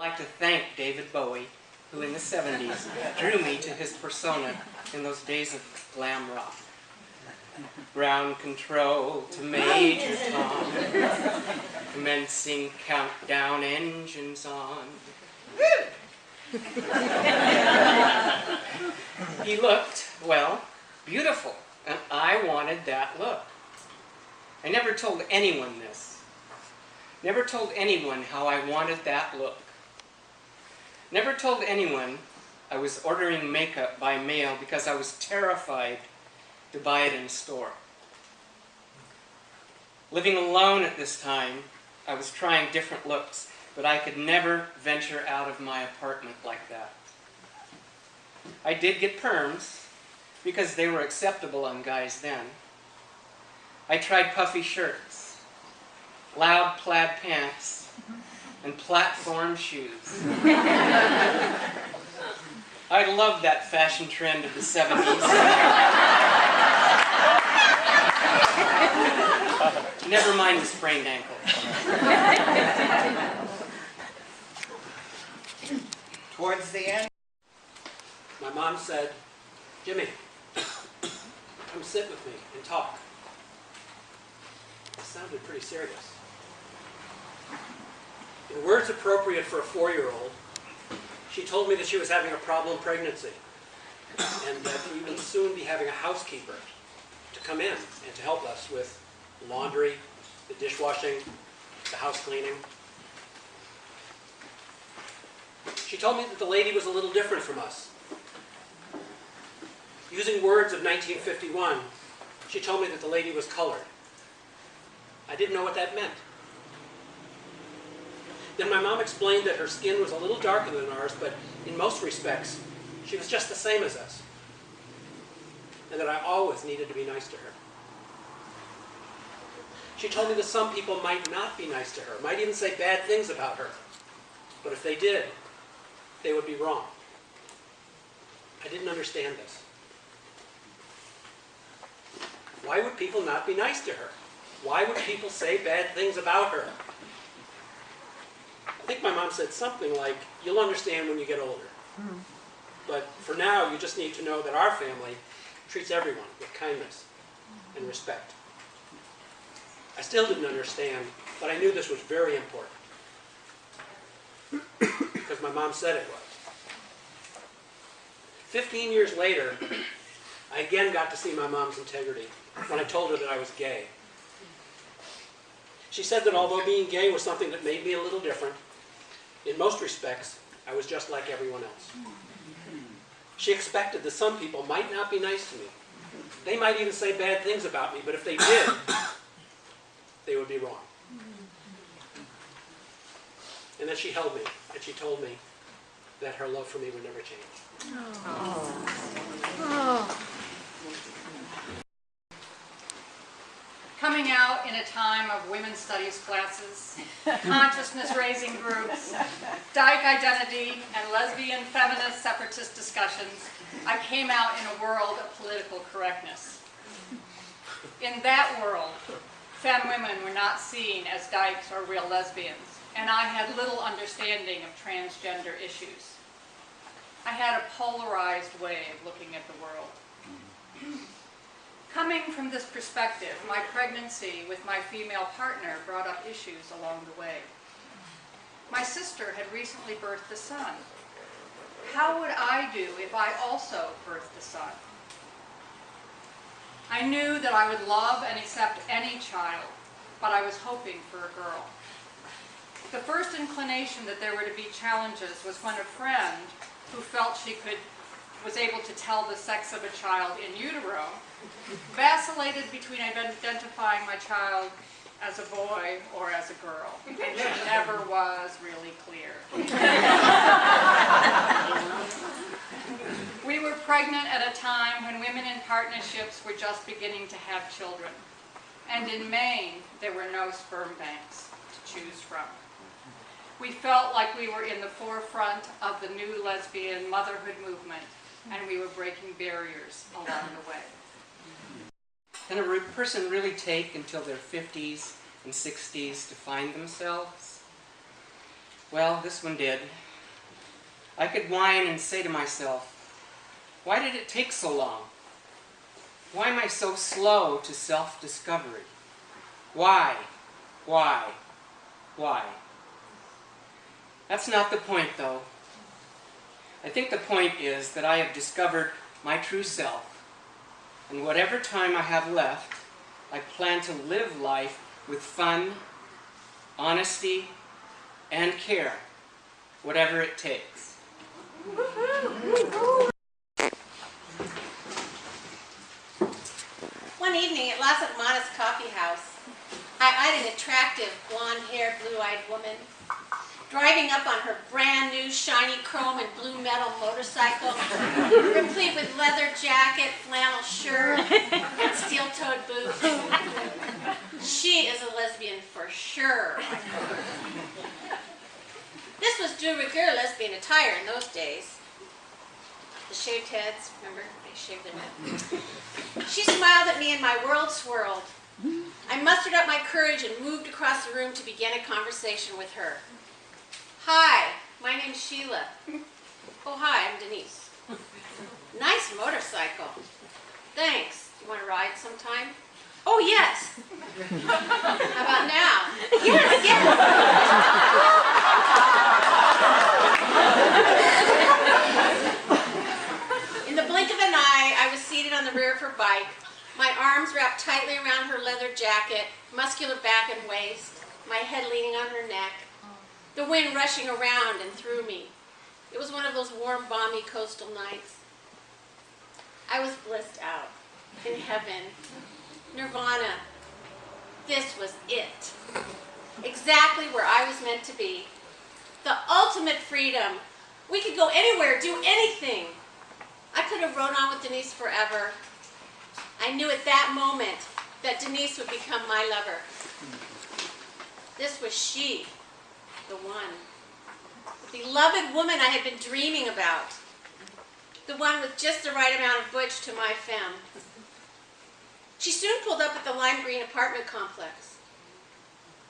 I'd like to thank David Bowie, who in the 70s drew me to his persona in those days of glam rock. Ground control to Major Tom, commencing countdown, engines on. He looked, well, beautiful, and I wanted that look. I never told anyone this. Never told anyone how I wanted that look. Never told anyone I was ordering makeup by mail because I was terrified to buy it in store. Living alone at this time, I was trying different looks, but I could never venture out of my apartment like that. I did get perms, because they were acceptable on guys then. I tried puffy shirts, loud plaid pants, and platform shoes. I loved that fashion trend of the 70s. Never mind the sprained ankle. Towards the end, my mom said, "Jimmy, come sit with me and talk." It sounded pretty serious. In words appropriate for a 4-year-old, she told me that she was having a problem pregnancy and that we would soon be having a housekeeper to come in and to help us with the laundry, the dishwashing, the house cleaning. She told me that the lady was a little different from us. Using words of 1951, she told me that the lady was colored. I didn't know what that meant. Then my mom explained that her skin was a little darker than ours, but in most respects, she was just the same as us, and that I always needed to be nice to her. She told me that some people might not be nice to her, might even say bad things about her, but if they did, they would be wrong. I didn't understand this. Why would people not be nice to her? Why would people say bad things about her? I think my mom said something like, "You'll understand when you get older. But for now, you just need to know that our family treats everyone with kindness and respect." I still didn't understand, but I knew this was very important because my mom said it was. 15 years later, I again got to see my mom's integrity when I told her that I was gay. She said that although being gay was something that made me a little different, in most respects, I was just like everyone else. She expected that some people might not be nice to me. They might even say bad things about me, but if they did, they would be wrong. And then she held me, and she told me that her love for me would never change. Coming out in a time of women's studies classes, consciousness-raising groups, dyke identity, and lesbian feminist separatist discussions, I came out in a world of political correctness. In that world, femme women were not seen as dykes or real lesbians, and I had little understanding of transgender issues. I had a polarized way of looking at the world. Coming from this perspective, my pregnancy with my female partner brought up issues along the way. My sister had recently birthed a son. How would I do if I also birthed a son? I knew that I would love and accept any child, but I was hoping for a girl. The first inclination that there were to be challenges was when a friend who felt she was able to tell the sex of a child in utero vacillated between identifying my child as a boy or as a girl, and she never was really clear. We were pregnant at a time when women in partnerships were just beginning to have children, and in Maine there were no sperm banks to choose from. We felt like we were in the forefront of the new lesbian motherhood movement, and we were breaking barriers along the way. Can a person really take until their 50s and 60s to find themselves? Well, this one did. I could whine and say to myself, why did it take so long? Why am I so slow to self-discovery? Why? Why? Why? That's not the point, though. I think the point is that I have discovered my true self, and whatever time I have left, I plan to live life with fun, honesty, and care, whatever it takes. One evening at Las Hermanas Coffee House, I eyed an attractive, blonde-haired, blue-eyed woman driving up on her brand new shiny chrome and blue metal motorcycle, replete with leather jacket, flannel shirt, and steel-toed boots. She is a lesbian for sure. This was de rigueur lesbian attire in those days. The shaved heads, remember? They shaved their head. She smiled at me and my world swirled. I mustered up my courage and moved across the room to begin a conversation with her. Hi, my name's Sheila. Oh, hi, I'm Denise. Nice motorcycle. Thanks. You want to ride sometime? Oh, yes. How about now? Yes, yes. In the blink of an eye, I was seated on the rear of her bike, my arms wrapped tightly around her leather jacket, muscular back and waist, my head leaning on her neck, the wind rushing around and through me. It was one of those warm, balmy coastal nights. I was blissed out, in heaven, nirvana. This was it. Exactly where I was meant to be. The ultimate freedom. We could go anywhere, do anything. I could have rode on with Denise forever. I knew at that moment that Denise would become my lover. This was she, the one. The beloved woman I had been dreaming about. The one with just the right amount of butch to my femme. She soon pulled up at the lime green apartment complex.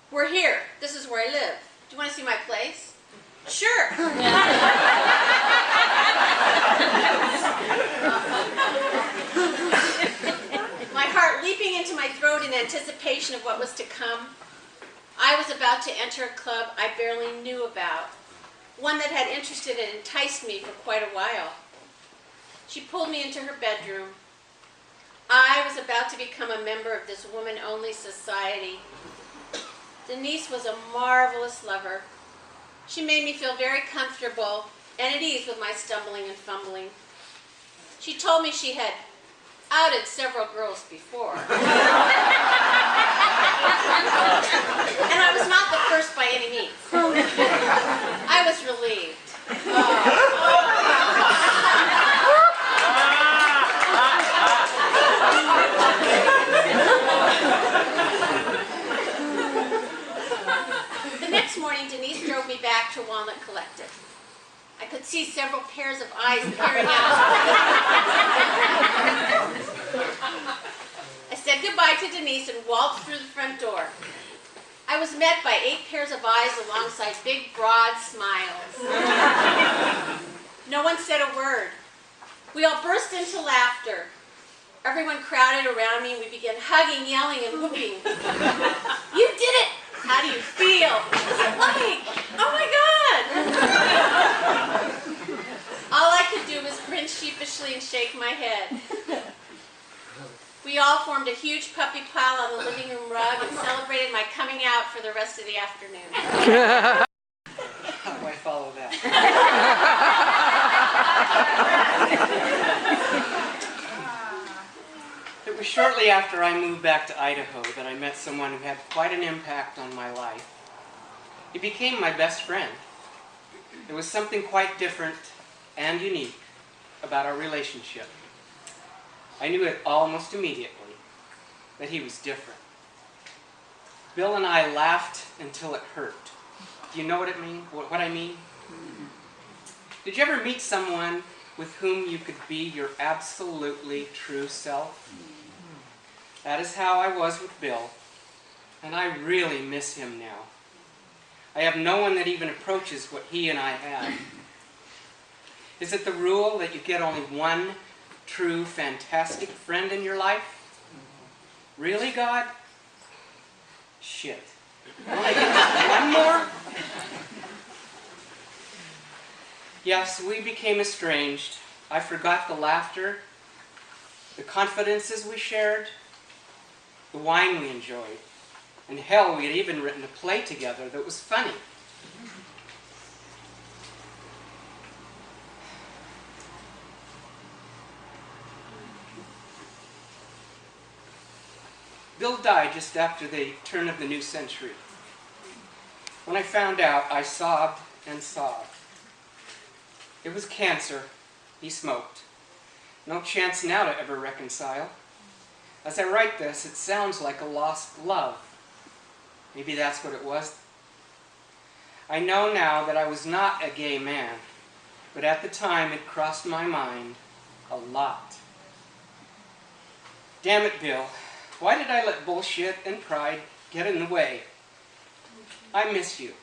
We're here. This is where I live. Do you want to see my place? Sure. My heart leaping into my throat in anticipation of what was to come. I was about to enter a club I barely knew about, one that had interested and enticed me for quite a while. She pulled me into her bedroom. I was about to become a member of this woman-only society. Denise was a marvelous lover. She made me feel very comfortable and at ease with my stumbling and fumbling. She told me she had outed several girls before. And I was not the first by any means. I was relieved. The next morning, Denise drove me back to Walnut Collective. I could see several pairs of eyes peering out. I said goodbye to Denise and waltzed through the front door. I was met by 8 pairs of eyes alongside big, broad smiles. No one said a word. We all burst into laughter. Everyone crowded around me and we began hugging, yelling, and whooping. You did it! How do you feel? What's it like? Oh my God! All I could do was grin sheepishly and shake my head. We all formed a huge puppy pile on the living room rug and celebrated my coming out for the rest of the afternoon. How do I follow that? It was shortly after I moved back to Idaho that I met someone who had quite an impact on my life. He became my best friend. There was something quite different and unique about our relationship. I knew it almost immediately that he was different. Bill and I laughed until it hurt. Do you know what I mean? Did you ever meet someone with whom you could be your absolutely true self? That is how I was with Bill, and I really miss him now. I have no one that even approaches what he and I have. Is it the rule that you get only one true, fantastic friend in your life? Really, God? Shit. Don't I get one more? Yes, we became estranged. I forgot the laughter, the confidences we shared, the wine we enjoyed. And hell, we had even written a play together that was funny. Bill died just after the turn of the new century. When I found out, I sobbed and sobbed. It was cancer. He smoked. No chance now to ever reconcile. As I write this, it sounds like a lost love. Maybe that's what it was. I know now that I was not a gay man, but at the time it crossed my mind a lot. Damn it, Bill. Why did I let bullshit and pride get in the way? I miss you.